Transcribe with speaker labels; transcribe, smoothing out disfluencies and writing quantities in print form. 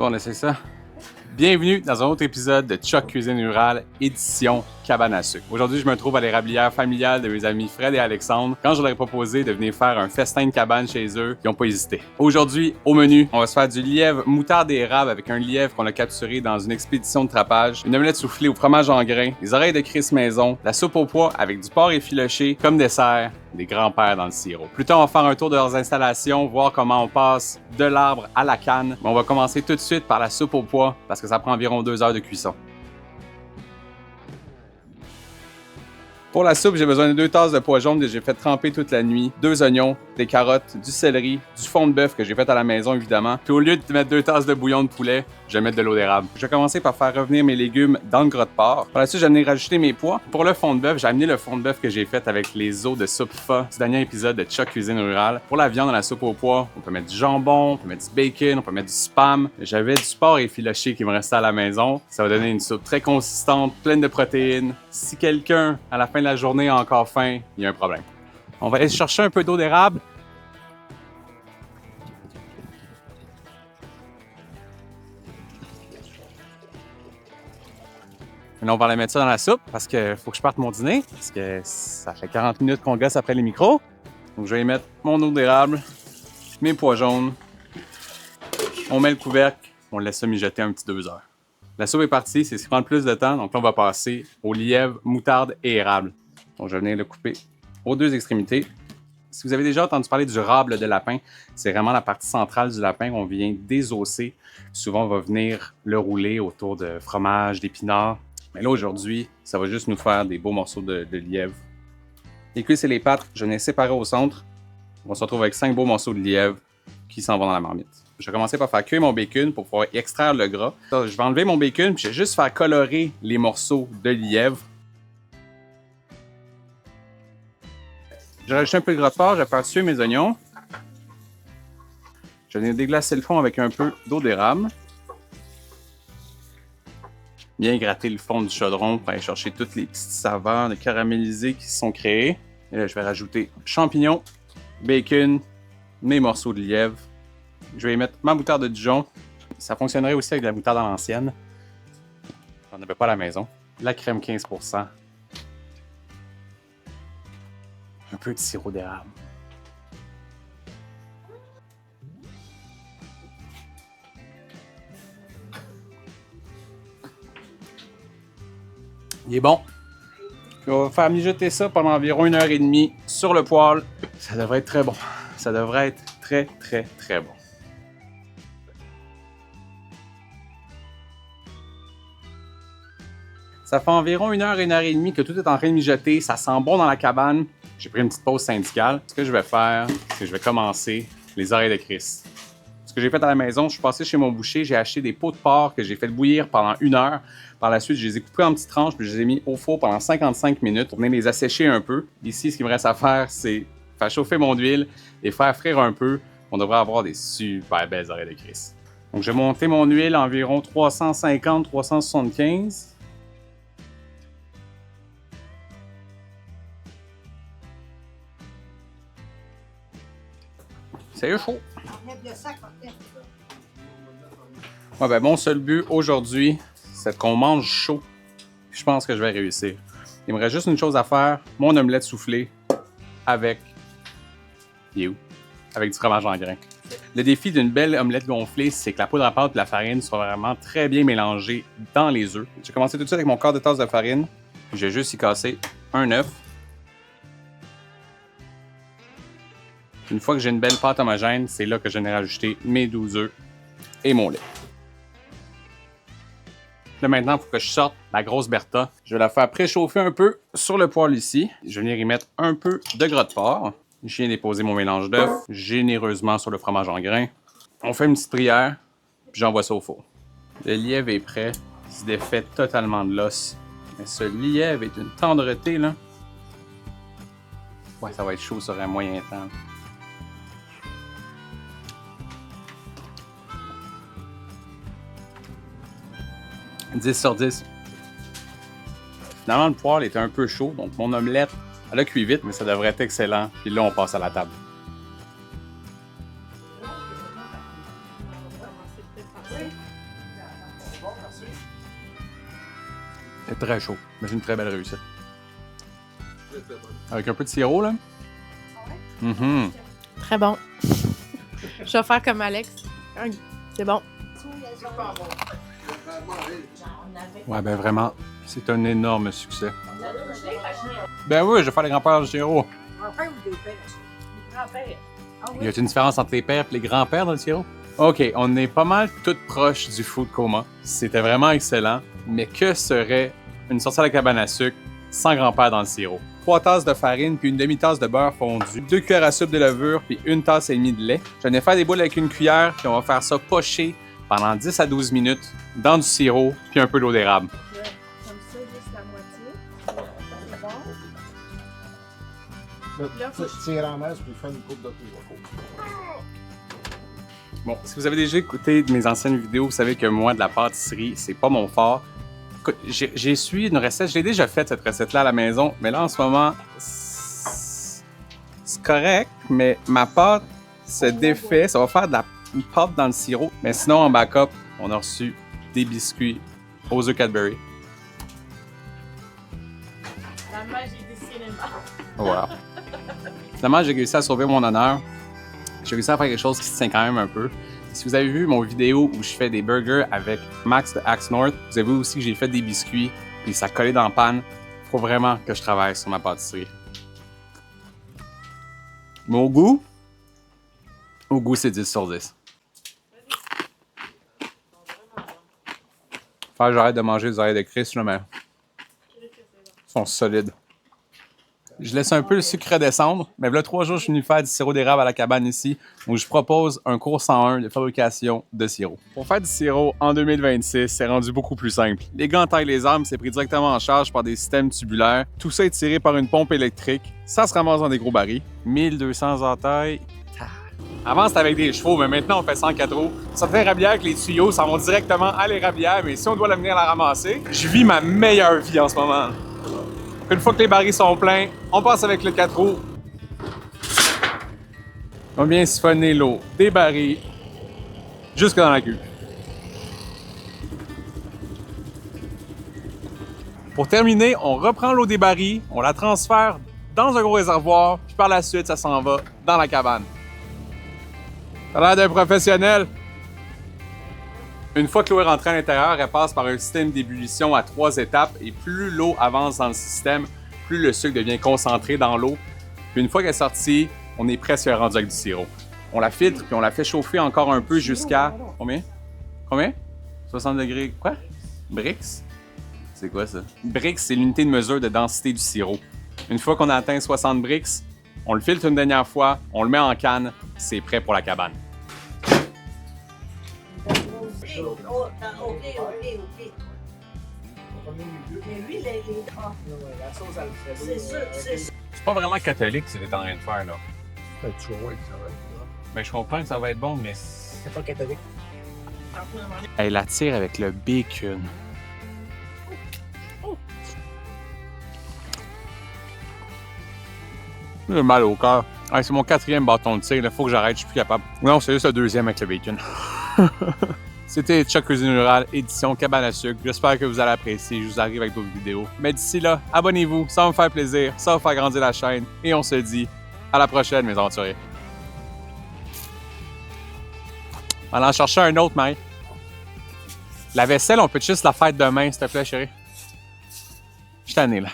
Speaker 1: Bon, on essaie ça. Bienvenue dans un autre épisode de Choc Cuisine Rurale, édition cabane à sucre. Aujourd'hui, je me trouve à l'érablière familiale de mes amis Fred et Alexandre quand je leur ai proposé de venir faire un festin de cabane chez eux. Ils n'ont pas hésité. Aujourd'hui, au menu, on va se faire du lièvre moutarde et érable avec un lièvre qu'on a capturé dans une expédition de trapage, une omelette soufflée au fromage en grains, des oreilles de Chris maison, la soupe au pois avec du porc effiloché comme dessert, des grands-pères dans le sirop. Plus tard, on va faire un tour de leurs installations, voir comment on passe de l'arbre à la canne. Mais on va commencer tout de suite par la soupe au pois parce que ça prend environ 2 heures de cuisson. Pour la soupe, j'ai besoin de 2 tasses de pois jaunes que j'ai fait tremper toute la nuit, 2 oignons, des carottes, du céleri, du fond de bœuf que j'ai fait à la maison évidemment. Puis au lieu de mettre 2 tasses de bouillon de poulet, je vais mettre de l'eau d'érable. Je vais commencer par faire revenir mes légumes dans le gras de porc. Par la suite, je vais venir rajouter mes pois. Pour le fond de bœuf, j'ai amené le fond de bœuf que j'ai fait avec les os de soupe pho du dernier épisode de Choc Cuisine Rurale. Pour la viande dans la soupe au pois, on peut mettre du jambon, on peut mettre du bacon, on peut mettre du spam. J'avais du porc effiloché qui me restait à la maison. Ça va donner une soupe très consistante, pleine de protéines. Si quelqu'un, à la fin de la journée, a encore faim, il y a un problème. On va aller chercher un peu d'eau d'érable. Là, on va aller mettre ça dans la soupe parce qu'il faut que je parte mon dîner. Parce que ça fait 40 minutes qu'on gosse après les micros. Donc, je vais y mettre mon eau d'érable, mes pois jaunes. On met le couvercle, on laisse ça mijoter un petit 2 heures. La soupe est partie, c'est ce qui prend le plus de temps. Donc là, on va passer au lièvre, moutarde et érable. Donc, je vais venir le couper aux 2 extrémités. Si vous avez déjà entendu parler du rable de lapin, c'est vraiment la partie centrale du lapin qu'on vient désosser. Souvent, on va venir le rouler autour de fromage, d'épinards. Mais là, aujourd'hui, ça va juste nous faire des beaux morceaux de lièvre. Les cuisses et les pattes, je les ai séparés au centre. On se retrouve avec 5 beaux morceaux de lièvre qui s'en vont dans la marmite. Je vais commencer par faire cuire mon bacon pour pouvoir extraire le gras. Je vais enlever mon bacon puis je vais juste faire colorer les morceaux de lièvre. Je rajoute un peu de gras de porc, je vais faire suer mes oignons. Je vais venir déglacer le fond avec un peu d'eau d'érable. Bien gratter le fond du chaudron pour aller chercher toutes les petites saveurs de caramélisées qui se sont créées. Et là, je vais rajouter champignons, bacon, mes morceaux de lièvre. Je vais y mettre ma moutarde de Dijon. Ça fonctionnerait aussi avec de la moutarde à l'ancienne. J'en avais pas à la maison. La crème 15%. Un peu de sirop d'érable. Il est bon. Puis on va faire mijoter ça pendant environ 1h30 sur le poêle. Ça devrait être très bon. Ça devrait être très, très, très bon. Ça fait environ 1 heure, 1h30 que tout est en train de mijoter. Ça sent bon dans la cabane. J'ai pris une petite pause syndicale. Ce que je vais faire, c'est que je vais commencer les oreilles de Chris. Ce que j'ai fait à la maison, je suis passé chez mon boucher, j'ai acheté des peaux de porc que j'ai fait bouillir pendant 1 heure. Par la suite, je les ai coupés en petites tranches puis je les ai mis au four pendant 55 minutes pour venir les assécher un peu. Ici, ce qu'il me reste à faire, c'est faire chauffer mon huile et faire frire un peu. On devrait avoir des super belles oreilles de Chris. Donc, je vais monter mon huile à environ 350-375. C'est chaud. Ouais, ben, mon seul but aujourd'hui, c'est qu'on mange chaud. Je pense que je vais réussir. Il me reste juste une chose à faire, mon omelette soufflée avec... Il est où? Avec du fromage en grains. Le défi d'une belle omelette gonflée, c'est que la poudre à pâte et la farine soient vraiment très bien mélangées dans les œufs. Je vais commencer tout de suite avec mon quart de tasse de farine. Je vais juste y casser un œuf. Une fois que j'ai une belle pâte homogène, c'est là que je vais rajouter mes 12 œufs et mon lait. Là maintenant, il faut que je sorte la grosse Bertha. Je vais la faire préchauffer un peu sur le poêle ici. Je vais venir y mettre un peu de gras de porc. Je viens déposer mon mélange d'œufs généreusement sur le fromage en grains. On fait une petite prière, puis j'envoie ça au four. Le lièvre est prêt. Il se défait totalement de l'os. Mais ce lièvre est une tendreté, là. Ouais, ça va être chaud sur un moyen temps. 10 sur 10. Finalement, le poêle était un peu chaud, donc mon omelette, elle a cuit vite, mais ça devrait être excellent. Puis là, on passe à la table. C'est très chaud, mais c'est une très belle réussite. Avec un peu de sirop, là. Mm-hmm.
Speaker 2: Très bon. Je vais faire comme Alex. C'est bon.
Speaker 1: Ouais, ben vraiment, c'est un énorme succès. Ben oui, je vais faire les grands-pères du sirop.
Speaker 3: Grand-père ou des pères? Les grands-pères. Ah
Speaker 1: Y
Speaker 3: oui?
Speaker 1: a-t-il une différence entre les pères et les grands-pères dans le sirop? OK, on est pas mal toutes proches du food coma. C'était vraiment excellent, mais que serait une sortie à la cabane à sucre sans grand-père dans le sirop? 3 tasses de farine puis une demi-tasse de beurre fondu, 2 cuillères à soupe de levure puis 1 tasse et demie de lait. Je vais faire des boules avec une cuillère puis on va faire ça pocher pendant 10 à 12 minutes dans du sirop puis un peu d'eau d'érable.
Speaker 3: Comme ça, juste la moitié. C'est bon.
Speaker 4: Là, tire en masse puis faire une coupe de tour.
Speaker 1: Bon, si vous avez déjà écouté mes anciennes vidéos, vous savez que moi, de la pâtisserie, c'est pas mon fort. Écoute, j'ai suivi une recette, j'ai déjà fait cette recette-là à la maison, mais là, en ce moment, c'est correct, mais ma pâte se défait, ça va faire de la pâte dans le sirop. Mais sinon, en backup, on a reçu des biscuits aux œufs Cadbury.
Speaker 2: La magie du cinéma.
Speaker 1: Voilà. Finalement, j'ai réussi à sauver mon honneur. J'ai réussi à faire quelque chose qui se tient quand même un peu. Si vous avez vu mon vidéo où je fais des burgers avec Max de Axe North, vous avez vu aussi que j'ai fait des biscuits puis ça collait dans la panne. Faut vraiment que je travaille sur ma pâtisserie. Mais au goût, c'est 10 sur 10. Faut que j'arrête de manger des oreilles de Chris, là, mais ils sont solides. Je laisse un peu le sucre descendre, mais là, 3 jours, je suis venu faire du sirop d'érable à la cabane ici, où je propose un cours 101 de fabrication de sirop. Pour faire du sirop en 2026, c'est rendu beaucoup plus simple. Les gants taillent les armes, c'est pris directement en charge par des systèmes tubulaires. Tout ça est tiré par une pompe électrique. Ça se ramasse dans des gros barils. 1200 entailles. Avant, c'était avec des chevaux, mais maintenant, on fait 104 roues. Certains rabières avec les tuyaux s'en vont directement à l'érablière, mais si on doit la venir la ramasser, je vis ma meilleure vie en ce moment. Une fois que les barils sont pleins, on passe avec le 4 roues. On vient siphonner l'eau des barils jusque dans la cuve. Pour terminer, on reprend l'eau des barils, on la transfère dans un gros réservoir, puis par la suite, ça s'en va dans la cabane. Ça a l'air d'un professionnel. Une fois que l'eau est rentrée à l'intérieur, elle passe par un système d'ébullition à 3 étapes et plus l'eau avance dans le système, plus le sucre devient concentré dans l'eau. Puis une fois qu'elle est sortie, on est presque rendu avec du sirop. On la filtre puis on la fait chauffer encore un peu jusqu'à... Combien? Combien? 60 degrés... Quoi? Brix? C'est quoi ça? Brix, c'est l'unité de mesure de densité du sirop. Une fois qu'on a atteint 60 brix, on le filtre une dernière fois, on le met en canne, c'est prêt pour la cabane.
Speaker 3: OK. Mais lui, les ah,
Speaker 4: La sauce Alfredo.
Speaker 3: c'est sûr, c'est sûr.
Speaker 1: C'est pas vraiment catholique ce que t'es en train de faire, là.
Speaker 4: Tu vois, ça va être là.
Speaker 1: Mais je comprends que ça va être bon, mais...
Speaker 4: C'est pas catholique.
Speaker 1: Elle la tire avec le bacon. J'ai mal au cœur. Ah, c'est mon 4e bâton de tir, il faut que j'arrête, je suis plus capable. Non, c'est juste le 2e avec le bacon. C'était Chuck Cuisine Rurale, édition Cabane à sucre. J'espère que vous allez apprécier. Je vous arrive avec d'autres vidéos. Mais d'ici là, abonnez-vous, ça va me faire plaisir, ça va faire grandir la chaîne. Et on se dit à la prochaine, mes aventuriers. On va en chercher un autre, Marie. La vaisselle, on peut juste la faire demain, s'il te plaît, chérie. Je suis tanné, là.